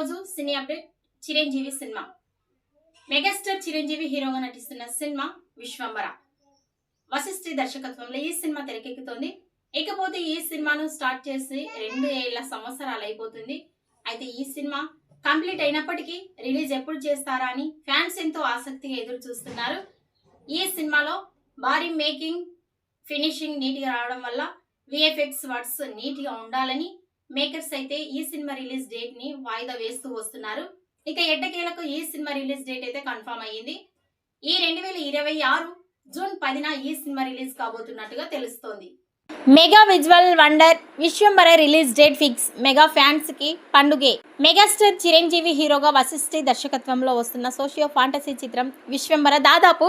రోజు cine update Chiranjeevi cinema. Megastar Chiranjeevi హీరోగా నటిస్తున్న సినిమా విశ్వంబర. వశిష్ఠి దర్శకత్వంలో ఈ సినిమా తెరకెక్కుతోంది. ఇకపోతే ఈ సినిమాను స్టార్ట్ చేసి 2 సంవత్సరాలు అయిపోతుంది. అయితే ఈ సినిమా కంప్లీట్ అయినప్పటికీ రిలీజ్ ఎప్పుడు చేస్తారా అని ఫ్యాన్స్ ఎంతో ఆసక్తిగా ఎదురు చూస్తున్నారు. ఈ సినిమాలో భారీ మేకింగ్, ఫినిషింగ్ నీట్గా రావడం వల్ల విఎఫ్ఎక్స్ వర్డ్స్ నీట్గా ఉండాలని మేకర్స్ అయితే ఈ సినిమా రిలీజ్ డేట్ ని వాయిదా వేస్తూ వస్తున్నారు. ఇక ఎట్టకేలకు ఈ సినిమా రిలీజ్ డేట్ అయితే కన్ఫర్మ్ అయ్యింది. ఈ 2026 జూన్ 10న ఈ సినిమా రిలీజ్ కాబోతున్నట్టుగా తెలుస్తోంది. Mega visual wonder Vishwambhara release date fix. Mega fans కి పండుగే. మెగాస్టార్ చిరంజీవి హీరోగా వశిష్ఠి దర్శకత్వంలో వస్తున్న సోషియో ఫాంటసీ చిత్రం విశ్వంబర దాదాపు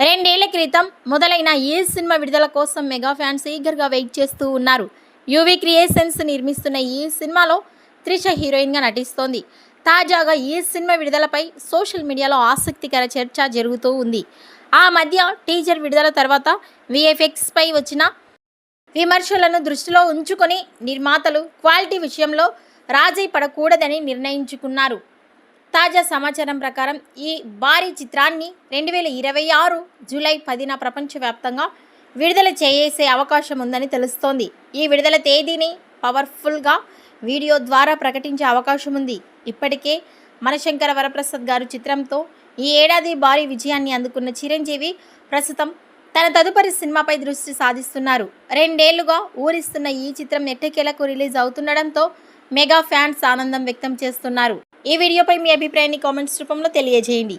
2 ఏళ్ల క్రితం మొదలైన ఈ సినిమా విడుదల కోసం మెగా ఫ్యాన్స్ ఈగర్గా వెయిట్ చేస్తూ ఉన్నారు. యూవీ క్రియేషన్స్ నిర్మిస్తున్న ఈ సినిమాలో త్రిష హీరోయిన్గా నటిస్తోంది. తాజాగా ఈ సినిమా విడుదలపై సోషల్ మీడియాలో ఆసక్తికర చర్చ జరుగుతూ ఉంది. ఆ మధ్య టీజర్ విడుదల తర్వాత విఎఫ్ఎక్స్ పై వచ్చిన విమర్శలను దృష్టిలో ఉంచుకొని నిర్మాతలు క్వాలిటీ విషయంలో రాజీ పడకూడదని నిర్ణయించుకున్నారు. తాజా సమాచారం ప్రకారం ఈ భారీ చిత్రాన్ని 2026 జూలై 10న ప్రపంచవ్యాప్తంగా విడుదల చేసే అవకాశం ఉందని తెలుస్తోంది. ఈ విడుదల తేదీని పవర్ఫుల్గా వీడియో ద్వారా ప్రకటించే అవకాశం ఉంది. ఇప్పటికే మనశంకర వరప్రసాద్ గారు చిత్రంతో ఈ ఏడాది భారీ విజయాన్ని అందుకున్న చిరంజీవి ప్రస్తుతం తన తదుపరి సినిమాపై దృష్టి సాధిస్తున్నారు. 2 ఏళ్లుగా ఊరిస్తున్న ఈ చిత్రం ఎట్టకేలకు రిలీజ్ అవుతుండడంతో మెగా ఫ్యాన్స్ ఆనందం వ్యక్తం చేస్తున్నారు. ఈ వీడియోపై మీ అభిప్రాయాన్ని కామెంట్స్ రూపంలో తెలియజేయండి.